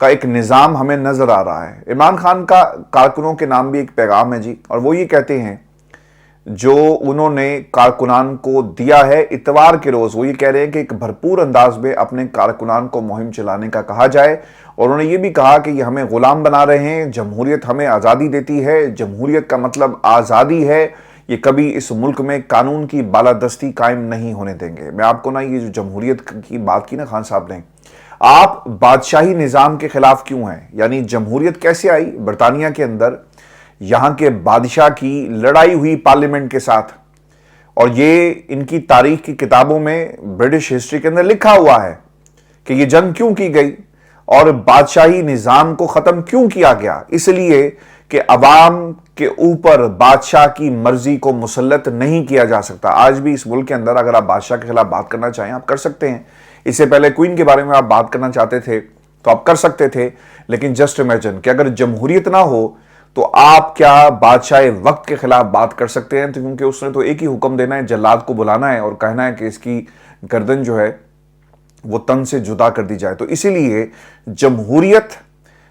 کا ایک نظام ہمیں نظر آ رہا ہے۔ عمران خان کا کارکنوں کے نام بھی ایک پیغام ہے جی، اور وہ یہ کہتے ہیں جو انہوں نے کارکنان کو دیا ہے اتوار کے روز، وہ یہ کہہ رہے ہیں کہ ایک بھرپور انداز میں اپنے کارکنان کو مہم چلانے کا کہا جائے، اور انہوں نے یہ بھی کہا کہ یہ ہمیں غلام بنا رہے ہیں، جمہوریت ہمیں آزادی دیتی ہے، جمہوریت کا مطلب آزادی ہے، یہ کبھی اس ملک میں قانون کی بالادستی قائم نہیں ہونے دیں گے۔ میں آپ کو یہ جو جمہوریت کی بات کی خان صاحب نے، آپ بادشاہی نظام کے خلاف کیوں ہیں؟ یعنی جمہوریت کیسے آئی؟ برطانیہ کے اندر یہاں کے بادشاہ کی لڑائی ہوئی پارلیمنٹ کے ساتھ، اور یہ ان کی تاریخ کی کتابوں میں برٹش ہسٹری کے اندر لکھا ہوا ہے کہ یہ جنگ کیوں کی گئی اور بادشاہی نظام کو ختم کیوں کیا گیا۔ اس لیے کہ عوام کے اوپر بادشاہ کی مرضی کو مسلط نہیں کیا جا سکتا۔ آج بھی اس ملک کے اندر اگر آپ بادشاہ کے خلاف بات کرنا چاہیں آپ کر سکتے ہیں، اس سے پہلے کوئین کے بارے میں آپ بات کرنا چاہتے تھے تو آپ کر سکتے تھے، لیکن جسٹ امیجن کہ اگر جمہوریت نہ ہو تو آپ کیا بادشاہ وقت کے خلاف بات کر سکتے ہیں؟ تو کیونکہ اس نے تو ایک ہی حکم دینا ہے، جلاد کو بلانا ہے اور کہنا ہے کہ اس کی گردن جو ہے وہ تن سے جدا کر دی جائے۔ تو اسی لیے جمہوریت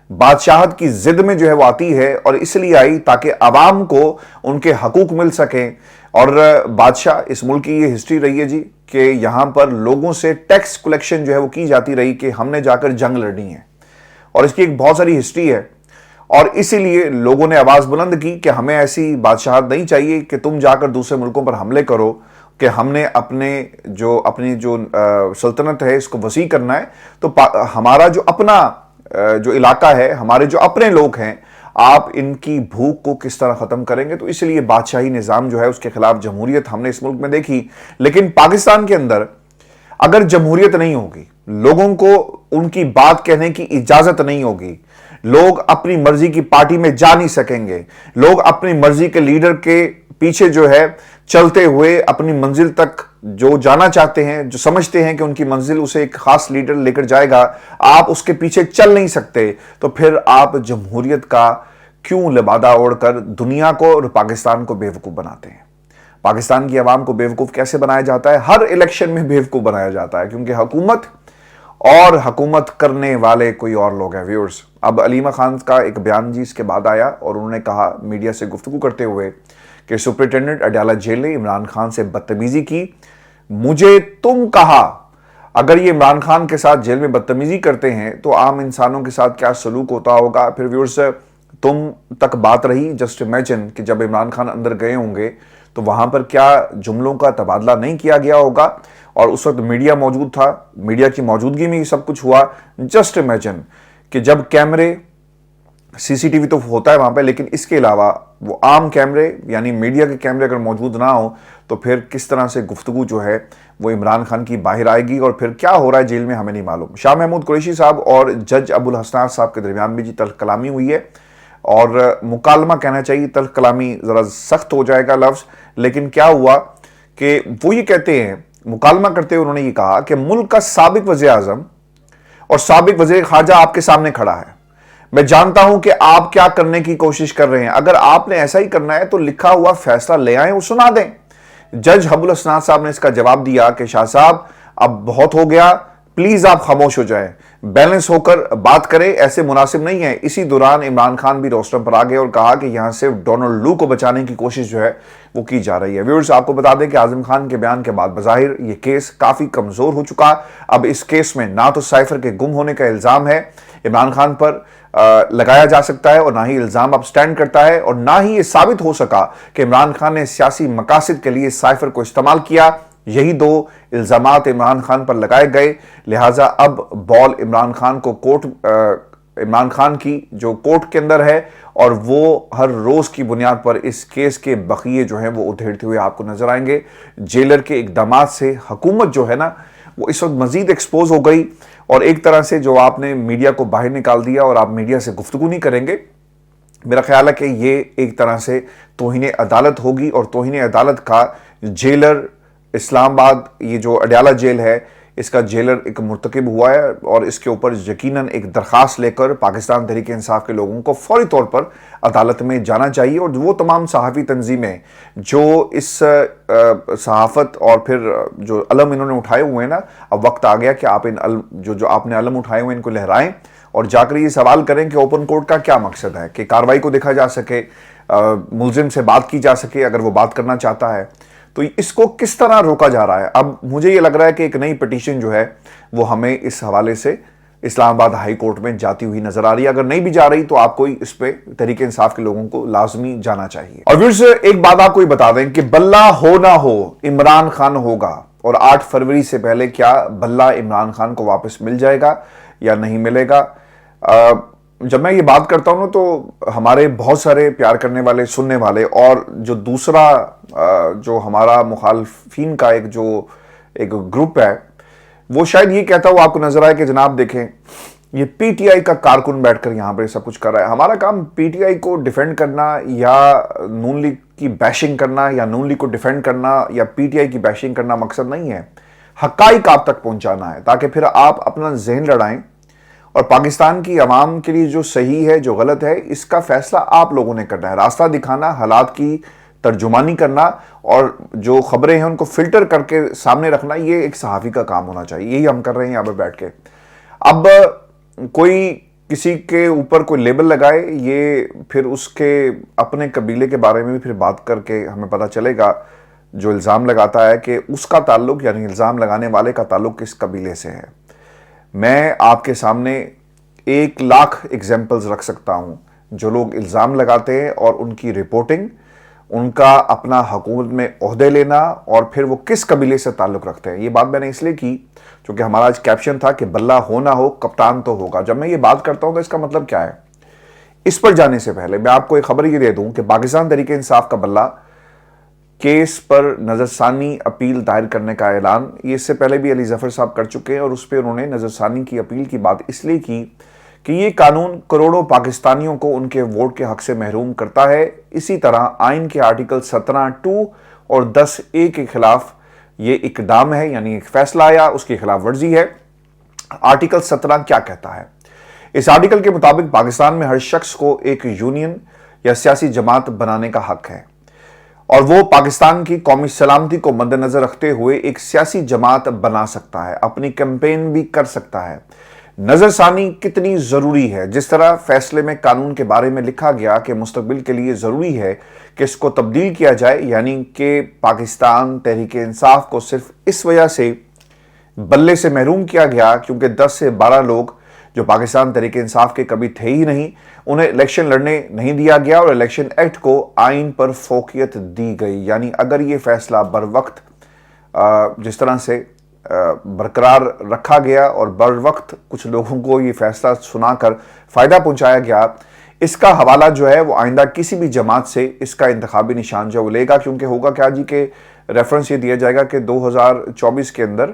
بادشاہت کی ضد میں جو ہے وہ آتی ہے، اور اس لیے آئی تاکہ عوام کو ان کے حقوق مل سکیں۔ اور بادشاہ، اس ملک کی یہ ہسٹری رہی ہے جی کہ یہاں پر لوگوں سے ٹیکس کلیکشن جو ہے وہ کی جاتی رہی کہ ہم نے جا کر جنگ لڑنی ہے، اور اس کی ایک بہت ساری ہسٹری ہے، اور اسی لیے لوگوں نے آواز بلند کی کہ ہمیں ایسی بادشاہت نہیں چاہیے کہ تم جا کر دوسرے ملکوں پر حملے کرو، کہ ہم نے اپنی جو سلطنت ہے اس کو وسیع کرنا ہے، تو ہمارا جو اپنا جو علاقہ ہے، ہمارے جو اپنے لوگ ہیں، آپ ان کی بھوک کو کس طرح ختم کریں گے؟ تو اس لیے بادشاہی نظام جو ہے اس کے خلاف جمہوریت ہم نے اس ملک میں دیکھی۔ لیکن پاکستان کے اندر اگر جمہوریت نہیں ہوگی، لوگوں کو ان کی بات کہنے کی اجازت نہیں ہوگی، لوگ اپنی مرضی کی پارٹی میں جا نہیں سکیں گے، لوگ اپنی مرضی کے لیڈر کے پیچھے جو ہے چلتے ہوئے اپنی منزل تک جو جانا چاہتے ہیں، جو سمجھتے ہیں کہ ان کی منزل اسے ایک خاص لیڈر لے کر جائے گا، آپ اس کے پیچھے چل نہیں سکتے، تو پھر آپ جمہوریت کا کیوں لبادہ اوڑھ کر دنیا کو اور پاکستان کو بیوقوف بناتے ہیں؟ پاکستان کی عوام کو بیوقوف کیسے بنایا جاتا ہے؟ ہر الیکشن میں بیوقوف بنایا جاتا ہے، کیونکہ حکومت کرنے والے کوئی اور لوگ ہیں۔ ویورز، اب علیمہ خان کا ایک بیان جی اس کے بعد آیا، اور انہوں نے کہا میڈیا سے گفتگو کرتے ہوئے کہ سپرنٹینڈنٹ اڈیالہ جیل نے عمران خان سے بدتمیزی کی، مجھے تم کہا، اگر یہ عمران خان کے ساتھ جیل میں بدتمیزی کرتے ہیں تو عام انسانوں کے ساتھ کیا سلوک ہوتا ہوگا؟ پھر ویورز، تم تک بات رہی، جسٹ امیجن کہ جب عمران خان اندر گئے ہوں گے تو وہاں پر کیا جملوں کا تبادلہ نہیں کیا گیا ہوگا؟ اور اس وقت میڈیا موجود تھا، میڈیا کی موجودگی میں یہ سب کچھ ہوا۔ جسٹ امیجن کہ جب کیمرے، سی سی ٹی وی تو ہوتا ہے وہاں پہ، لیکن اس کے علاوہ وہ عام کیمرے یعنی میڈیا کے کیمرے اگر موجود نہ ہوں تو پھر کس طرح سے گفتگو جو ہے وہ عمران خان کی باہر آئے گی، اور پھر کیا ہو رہا ہے جیل میں ہمیں نہیں معلوم۔ شاہ محمود قریشی صاحب اور جج ابو الحسنات صاحب کے درمیان بھی جی تلخ کلامی ہوئی ہے، اور مکالمہ کہنا چاہیے، تلخ کلامی ذرا سخت ہو جائے گا لفظ، لیکن کیا ہوا کہ وہ یہ کہتے ہیں، مکالمہ کرتے ہوئے انہوں نے یہ کہا کہ ملک کا سابق وزیر اعظم اور سابق وزیر خارجہ آپ کے سامنے کھڑا ہے، میں جانتا ہوں کہ آپ کیا کرنے کی کوشش کر رہے ہیں، اگر آپ نے ایسا ہی کرنا ہے تو لکھا ہوا فیصلہ لے آئیں، وہ سنا دیں۔ جج ابو الحسنات صاحب نے اس کا جواب دیا کہ شاہ صاحب اب بہت ہو گیا، پلیز آپ خاموش ہو جائیں، بیلنس ہو کر بات کریں، ایسے مناسب نہیں ہے۔ اسی دوران عمران خان بھی روسٹرم پر آ گئے اور کہا کہ یہاں سے ڈونلڈ لو کو بچانے کی کوشش جو ہے وہ کی جا رہی ہے۔ ویورز، آپ کو بتا دیں کہ اعظم خان کے بیان کے بعد بظاہر یہ کیس کافی کمزور ہو چکا۔ اب اس کیس میں نہ تو سائفر کے گم ہونے کا الزام ہے عمران خان پر لگایا جا سکتا ہے، اور نہ ہی الزام اب سٹینڈ کرتا ہے، اور نہ ہی یہ ثابت ہو سکا کہ عمران خان نے سیاسی مقاصد کے لیے سائفر کو استعمال کیا۔ یہی دو الزامات عمران خان پر لگائے گئے، لہٰذا اب بال عمران خان کی جو کورٹ کے اندر ہے، اور وہ ہر روز کی بنیاد پر اس کیس کے بقیے جو ہیں وہ ادھیڑتے ہوئے آپ کو نظر آئیں گے۔ جیلر کے اقدامات سے حکومت جو ہے نا وہ اس وقت مزید ایکسپوز ہو گئی، اور ایک طرح سے جو آپ نے میڈیا کو باہر نکال دیا اور آپ میڈیا سے گفتگو نہیں کریں گے، میرا خیال ہے کہ یہ ایک طرح سے توہین عدالت ہوگی، اور توہین عدالت کا جیلر اسلام آباد، یہ جو اڈیالہ جیل ہے اس کا جیلر ایک مرتکب ہوا ہے، اور اس کے اوپر یقیناً ایک درخواست لے کر پاکستان تحریک انصاف کے لوگوں کو فوری طور پر عدالت میں جانا چاہیے، اور وہ تمام صحافی تنظیمیں جو اس صحافت اور پھر جو علم انہوں نے اٹھائے ہوئے ہیں نا، اب وقت آ گیا کہ آپ جو آپ نے علم اٹھائے ہوئے ان کو لہرائیں، اور جا کر یہ سوال کریں کہ اوپن کورٹ کا کیا مقصد ہے, کہ کارروائی کو دیکھا جا سکے, ملزم سے بات کی جا سکے اگر وہ بات کرنا چاہتا ہے, تو اس کو کس طرح روکا جا رہا ہے. اب مجھے یہ لگ رہا ہے کہ ایک نئی پٹیشن جو ہے وہ ہمیں اس حوالے سے اسلام آباد ہائی کورٹ میں جاتی ہوئی نظر آ رہی ہے. اگر نہیں بھی جا رہی تو آپ کو اس پہ تحریک انصاف کے لوگوں کو لازمی جانا چاہیے. اور ویورز ایک بات آپ کو یہ بتا دیں کہ بلہ ہو نہ ہو عمران خان ہوگا, اور 8 فروری سے پہلے کیا بلہ عمران خان کو واپس مل جائے گا یا نہیں ملے گا. جب میں یہ بات کرتا ہوں تو ہمارے بہت سارے پیار کرنے والے, سننے والے, اور جو دوسرا جو ہمارا مخالفین کا ایک گروپ ہے, وہ شاید یہ کہتا ہو آپ کو نظر آئے کہ جناب دیکھیں یہ پی ٹی آئی کا کارکن بیٹھ کر یہاں پہ سب کچھ کر رہا ہے. ہمارا کام پی ٹی آئی کو ڈیفینڈ کرنا یا نون لیگ کی بیشنگ کرنا یا نون لیگ کو ڈیفینڈ کرنا یا پی ٹی آئی کی بیشنگ کرنا مقصد نہیں ہے. حقائق آپ تک پہنچانا ہے تاکہ پھر آپ اپنا ذہن لڑائیں, اور پاکستان کی عوام کے لیے جو صحیح ہے جو غلط ہے اس کا فیصلہ آپ لوگوں نے کرنا ہے. راستہ دکھانا, حالات کی ترجمانی کرنا اور جو خبریں ہیں ان کو فلٹر کر کے سامنے رکھنا, یہ ایک صحافی کا کام ہونا چاہیے. یہی ہم کر رہے ہیں یہاں پہ بیٹھ کے. اب کوئی کسی کے اوپر کوئی لیبل لگائے, یہ پھر اس کے اپنے قبیلے کے بارے میں بھی پھر بات کر کے ہمیں پتہ چلے گا جو الزام لگاتا ہے کہ اس کا تعلق, یعنی الزام لگانے والے کا تعلق کس قبیلے سے ہے. میں آپ کے سامنے 1,00,000 ایگزامپلز رکھ سکتا ہوں جو لوگ الزام لگاتے ہیں اور ان کی رپورٹنگ, ان کا اپنا حکومت میں عہدے لینا اور پھر وہ کس قبیلے سے تعلق رکھتے ہیں. یہ بات میں نے اس لیے کی کیونکہ ہمارا آج کیپشن تھا کہ بلہ ہو نہ ہو کپتان تو ہوگا. جب میں یہ بات کرتا ہوں تو اس کا مطلب کیا ہے؟ اس پر جانے سے پہلے میں آپ کو ایک خبر یہ دے دوں کہ پاکستان تحریک انصاف کا بلہ کیس پر نظر ثانی اپیل دائر کرنے کا اعلان یہ اس سے پہلے بھی علی ظفر صاحب کر چکے ہیں, اور اس پہ انہوں نے نظر ثانی کی اپیل کی بات اس لیے کی کہ یہ قانون کروڑوں پاکستانیوں کو ان کے ووٹ کے حق سے محروم کرتا ہے. اسی طرح آئین کے آرٹیکل 17(2) اور 10(a) کے خلاف یہ اقدام ہے, یعنی ایک فیصلہ آیا, اس کی خلاف ورزی ہے. آرٹیکل 17 کیا کہتا ہے؟ اس آرٹیکل کے مطابق پاکستان میں ہر شخص کو ایک یونین یا سیاسی جماعت بنانے کا حق ہے, اور وہ پاکستان کی قومی سلامتی کو مد نظر رکھتے ہوئے ایک سیاسی جماعت بنا سکتا ہے, اپنی کیمپین بھی کر سکتا ہے. نظر ثانی کتنی ضروری ہے؟ جس طرح فیصلے میں قانون کے بارے میں لکھا گیا کہ مستقبل کے لیے ضروری ہے کہ اس کو تبدیل کیا جائے, یعنی کہ پاکستان تحریک انصاف کو صرف اس وجہ سے بلے سے محروم کیا گیا کیونکہ 10 سے 12 لوگ جو پاکستان تحریک انصاف کے کبھی تھے ہی نہیں, انہیں الیکشن لڑنے نہیں دیا گیا اور الیکشن ایکٹ کو آئین پر فوقیت دی گئی. یعنی اگر یہ فیصلہ بر وقت جس طرح سے برقرار رکھا گیا اور بر وقت کچھ لوگوں کو یہ فیصلہ سنا کر فائدہ پہنچایا گیا, اس کا حوالہ جو ہے وہ آئندہ کسی بھی جماعت سے اس کا انتخابی نشان جو لے گا. کیونکہ ہوگا کیا جی کہ ریفرنس یہ دیا جائے گا کہ 2024 کے اندر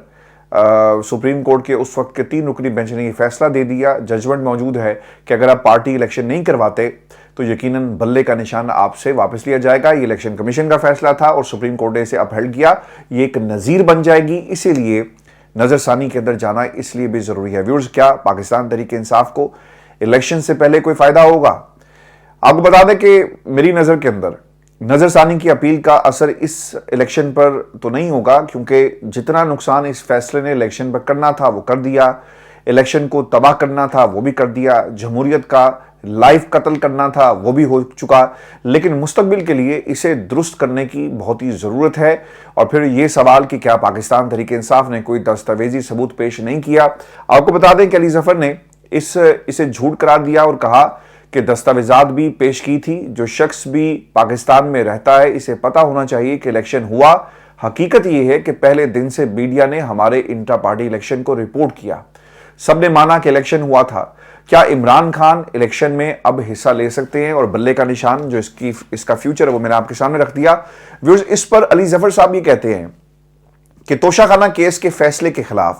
سپریم کورٹ کے اس وقت کے 3 رکنی بینچ نے یہ فیصلہ دے دیا, ججمنٹ موجود ہے کہ اگر آپ پارٹی الیکشن نہیں کرواتے تو یقیناً بلے کا نشان آپ سے واپس لیا جائے گا. یہ الیکشن کمیشن کا فیصلہ تھا اور سپریم کورٹ نے اسے اپہیلڈ کیا. یہ ایک نظیر بن جائے گی, اسی لیے نظر ثانی کے اندر جانا اس لیے بھی ضروری ہے. ویورز, کیا پاکستان تحریک انصاف کو الیکشن سے پہلے کوئی فائدہ ہوگا؟ آپ کو بتا دیں کہ میری نظر کے اندر نظر ثانی کی اپیل کا اثر اس الیکشن پر تو نہیں ہوگا, کیونکہ جتنا نقصان اس فیصلے نے الیکشن پر کرنا تھا وہ کر دیا, الیکشن کو تباہ کرنا تھا وہ بھی کر دیا, جمہوریت کا لائف قتل کرنا تھا وہ بھی ہو چکا. لیکن مستقبل کے لیے اسے درست کرنے کی بہت ہی ضرورت ہے. اور پھر یہ سوال کہ کیا پاکستان تحریک انصاف نے کوئی دستاویزی ثبوت پیش نہیں کیا؟ آپ کو بتا دیں کہ علی ظفر نے اسے جھوٹ قرار دیا اور کہا کہ دستاویزات بھی پیش کی تھی. جو شخص بھی پاکستان میں رہتا ہے اسے پتہ ہونا چاہیے کہ الیکشن ہوا. حقیقت یہ ہے کہ پہلے دن سے میڈیا نے ہمارے انٹرا پارٹی الیکشن کو رپورٹ کیا, سب نے مانا کہ الیکشن ہوا تھا. کیا عمران خان الیکشن میں اب حصہ لے سکتے ہیں؟ اور بلے کا نشان جو اس کا فیوچر ہے وہ میں نے آپ کے سامنے رکھ دیا. ویورز, اس پر علی ظفر صاحب یہ کہتے ہیں کہ توشہ خانہ کیس کے فیصلے کے خلاف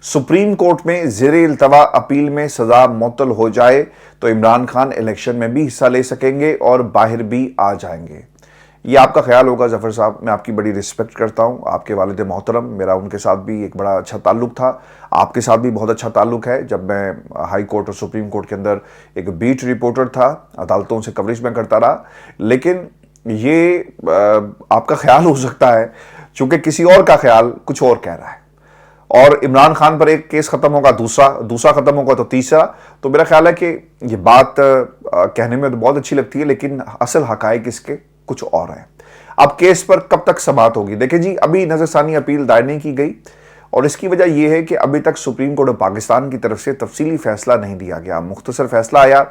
سپریم کورٹ میں زیر التوا اپیل میں سزا معطل ہو جائے تو عمران خان الیکشن میں بھی حصہ لے سکیں گے اور باہر بھی آ جائیں گے. یہ آپ کا خیال ہوگا ظفر صاحب, میں آپ کی بڑی رسپیکٹ کرتا ہوں. آپ کے والد محترم, میرا ان کے ساتھ بھی ایک بڑا اچھا تعلق تھا, آپ کے ساتھ بھی بہت اچھا تعلق ہے. جب میں ہائی کورٹ اور سپریم کورٹ کے اندر ایک بیٹ رپورٹر تھا, عدالتوں سے کوریج میں کرتا رہا. لیکن یہ آپ کا خیال ہو سکتا ہے چونکہ کسی اور کا خیال کچھ اور کہہ رہا ہے. اور عمران خان پر ایک کیس ختم ہوگا دوسرا ختم ہوگا تو تیسرا. تو میرا خیال ہے کہ یہ بات کہنے میں تو بہت اچھی لگتی ہے لیکن اصل حقائق اس کے کچھ اور ہیں. اب کیس پر کب تک سماعت ہوگی؟ دیکھیں جی, ابھی نظر ثانی اپیل دائر نہیں کی گئی اور اس کی وجہ یہ ہے کہ ابھی تک سپریم کورٹ آف پاکستان کی طرف سے تفصیلی فیصلہ نہیں دیا گیا. مختصر فیصلہ آیا.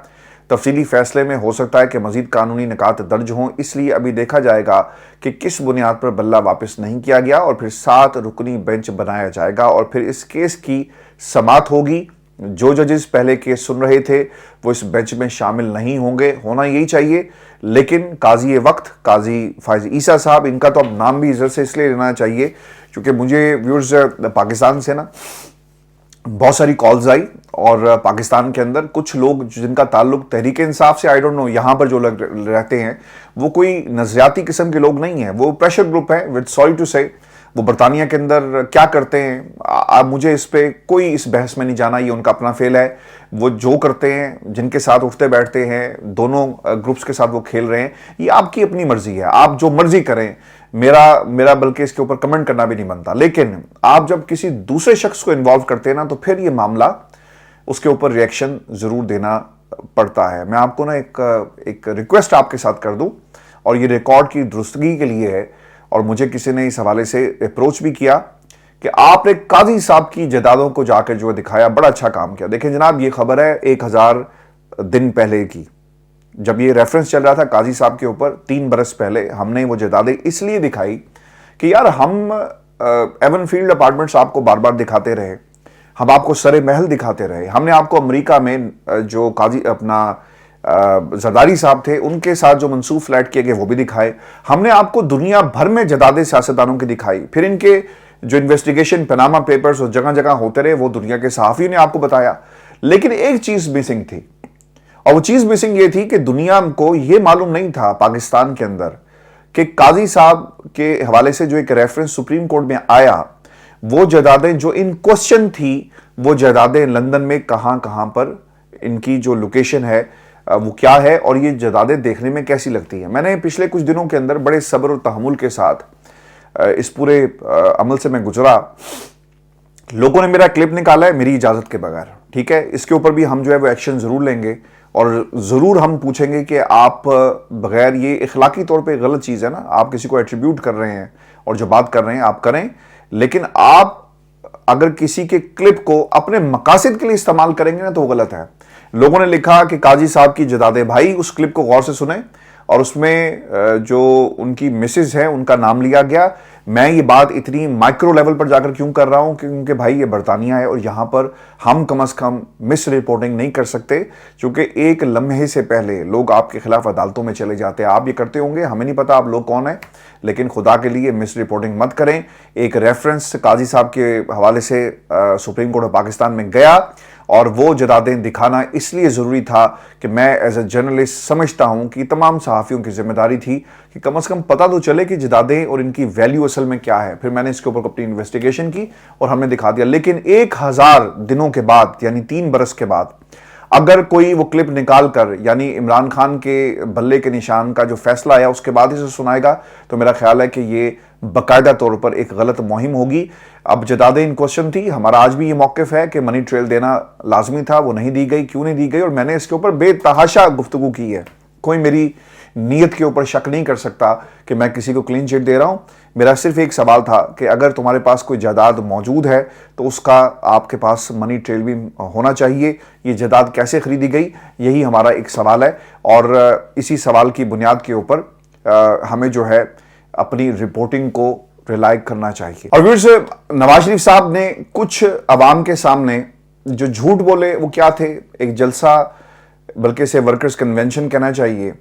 تفصیلی فیصلے میں ہو سکتا ہے کہ مزید قانونی نکات درج ہوں, اس لیے ابھی دیکھا جائے گا کہ کس بنیاد پر بلہ واپس نہیں کیا گیا اور پھر 7 رکنی بینچ بنایا جائے گا اور پھر اس کیس کی سماعت ہوگی. جو ججز پہلے کیس سن رہے تھے وہ اس بینچ میں شامل نہیں ہوں گے, ہونا یہی چاہیے, لیکن قاضی وقت قاضی فائز عیسیٰ صاحب, ان کا تو اب نام بھی عزت سے اس لیے لینا چاہیے کیونکہ مجھے ویورز پاکستان سے نا بہت ساری کالز آئی اور پاکستان کے اندر کچھ لوگ جن کا تعلق تحریک انصاف سے, آئی ڈونٹ نو یہاں پر جو رہتے ہیں وہ کوئی نظریاتی قسم کے لوگ نہیں ہیں, وہ پریشر گروپ ہے. وتھ سوری ٹو سے وہ برطانیہ کے اندر کیا کرتے ہیں مجھے اس پہ کوئی اس بحث میں نہیں جانا, یہ ان کا اپنا فیل ہے. وہ جو کرتے ہیں, جن کے ساتھ اٹھتے بیٹھتے ہیں, دونوں گروپس کے ساتھ وہ کھیل رہے ہیں, یہ آپ کی اپنی مرضی ہے, آپ جو مرضی کریں. میرا بلکہ اس کے اوپر کمنٹ کرنا بھی نہیں بنتا, لیکن آپ جب کسی دوسرے شخص کو انوالو کرتے ہیں نا تو پھر یہ معاملہ اس کے اوپر ریئیکشن ضرور دینا پڑتا ہے. میں آپ کو نا ایک ریکویسٹ آپ کے ساتھ کر دوں اور یہ ریکارڈ کی درستگی کے لیے ہے, اور مجھے کسی نے اس حوالے سے اپروچ بھی کیا کہ آپ نے قاضی صاحب کی جدادوں کو جا کر جو دکھایا, بڑا اچھا کام کیا. دیکھیں جناب, یہ خبر ہے 1000 دن پہلے کی, جب یہ ریفرنس چل رہا تھا قاضی صاحب کے اوپر 3 برس پہلے, ہم نے وہ جدادیں اس لیے دکھائی کہ یار ہم ایون فیلڈ اپارٹمنٹس آپ کو بار بار دکھاتے رہے, ہم آپ کو سر محل دکھاتے رہے, ہم نے آپ کو امریکہ میں جو قاضی اپنا زرداری صاحب تھے ان کے ساتھ جو منسوخ فلیٹ کیے گئے وہ بھی دکھائے, ہم نے آپ کو دنیا بھر میں جدادیں سیاستدانوں کی دکھائی, پھر ان کے جو انویسٹیگیشن پناما پیپرز اور جگہ جگہ ہوتے رہے وہ دنیا کے صحافیوں نے آپ کو بتایا. لیکن ایک چیز مسنگ تھی, اور وہ چیز مسنگ یہ تھی کہ دنیا کو یہ معلوم نہیں تھا پاکستان کے اندر کہ قاضی صاحب کے حوالے سے جو ایک ریفرنس سپریم کورٹ میں آیا, وہ جدادیں جو ان کوسچن تھی وہ جدادیں لندن میں کہاں پر ان کی جو لوکیشن ہے وہ کیا ہے اور یہ جدادیں دیکھنے میں کیسی لگتی ہیں. میں نے پچھلے کچھ دنوں کے اندر بڑے صبر اور تحمل کے ساتھ اس پورے عمل سے میں گزرا. لوگوں نے میرا کلپ نکالا ہے میری اجازت کے بغیر, ٹھیک ہے, اس کے اوپر بھی ہم جو ہے وہ ایکشن ضرور لیں گے اور ضرور ہم پوچھیں گے کہ آپ بغیر, یہ اخلاقی طور پہ غلط چیز ہے نا, آپ کسی کو ایٹریبیوٹ کر رہے ہیں اور جو بات کر رہے ہیں آپ کریں, لیکن آپ اگر کسی کے کلپ کو اپنے مقاصد کے لیے استعمال کریں گے نا تو وہ غلط ہے. لوگوں نے لکھا کہ قاضی صاحب کی جدادیں, بھائی اس کلپ کو غور سے سنیں, اور اس میں جو ان کی مسز ہے ان کا نام لیا گیا. میں یہ بات اتنی مائکرو لیول پر جا کر کیوں کر رہا ہوں کیونکہ بھائی یہ برطانیہ ہے اور یہاں پر ہم کم از کم مس رپورٹنگ نہیں کر سکتے, چونکہ ایک لمحے سے پہلے لوگ آپ کے خلاف عدالتوں میں چلے جاتے ہیں. آپ یہ کرتے ہوں گے, ہمیں نہیں پتا آپ لوگ کون ہیں, لیکن خدا کے لیے مس رپورٹنگ مت کریں. ایک ریفرنس قاضی صاحب کے حوالے سے سپریم کورٹ آف پاکستان میں گیا اور وہ جدادیں دکھانا اس لیے ضروری تھا کہ میں ایز اے جرنلسٹ سمجھتا ہوں کہ تمام صحافیوں کی ذمہ داری تھی کہ کم از کم پتہ تو چلے کہ جدادیں اور ان کی ویلیو اصل میں کیا ہے. پھر میں نے اس کے اوپر اپنی انویسٹیگیشن کی اور ہم نے دکھا دیا. لیکن 1000 دنوں کے بعد یعنی 3 برس کے بعد اگر کوئی وہ کلپ نکال کر یعنی عمران خان کے بلے کے نشان کا جو فیصلہ آیا اس کے بعد اسے سنائے گا تو میرا خیال ہے کہ یہ باقاعدہ طور پر ایک غلط مہم ہوگی. اب جدادیں ان کوشچن تھی, ہمارا آج بھی یہ موقف ہے کہ منی ٹریل دینا لازمی تھا, وہ نہیں دی گئی, کیوں نہیں دی گئی, اور میں نے اس کے اوپر بے تحاشا گفتگو کی ہے. کوئی میری نیت کے اوپر شک نہیں کر سکتا کہ میں کسی کو کلین چٹ دے رہا ہوں. میرا صرف ایک سوال تھا کہ اگر تمہارے پاس کوئی جائیداد موجود ہے تو اس کا آپ کے پاس منی ٹریل بھی ہونا چاہیے. یہ جائیداد کیسے خریدی گئی, یہی ہمارا ایک سوال ہے, اور اسی سوال کی بنیاد کے اوپر ہمیں جو ہے اپنی رپورٹنگ کو ریلائے کرنا چاہیے. اور ویورز, نواز شریف صاحب نے کچھ عوام کے سامنے جو جھوٹ بولے وہ کیا تھے, ایک جلسہ بلکہ اسے ورکرز کنونشن کہنا چاہیے,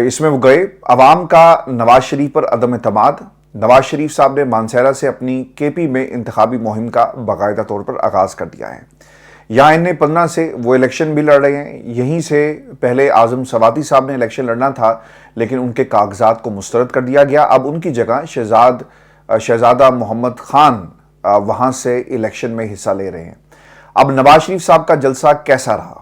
اس میں وہ گئے. عوام کا نواز شریف پر عدم اعتماد. نواز شریف صاحب نے مانسہرہ سے اپنی کے پی میں انتخابی مہم کا باقاعدہ طور پر آغاز کر دیا ہے. یہاں انہیں 15 سے وہ الیکشن بھی لڑ رہے ہیں. یہیں سے پہلے اعظم سواتی صاحب نے الیکشن لڑنا تھا لیکن ان کے کاغذات کو مسترد کر دیا گیا. اب ان کی جگہ شہزادہ محمد خان وہاں سے الیکشن میں حصہ لے رہے ہیں. اب نواز شریف صاحب کا جلسہ کیسا رہا؟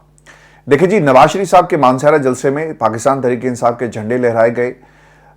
دیکھیں جی, نواز شریف صاحب کے مانسہرہ جلسے میں پاکستان تحریک انصاف کے جھنڈے لہرائے گئے,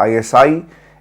ISI,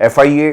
FIA,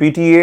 PTA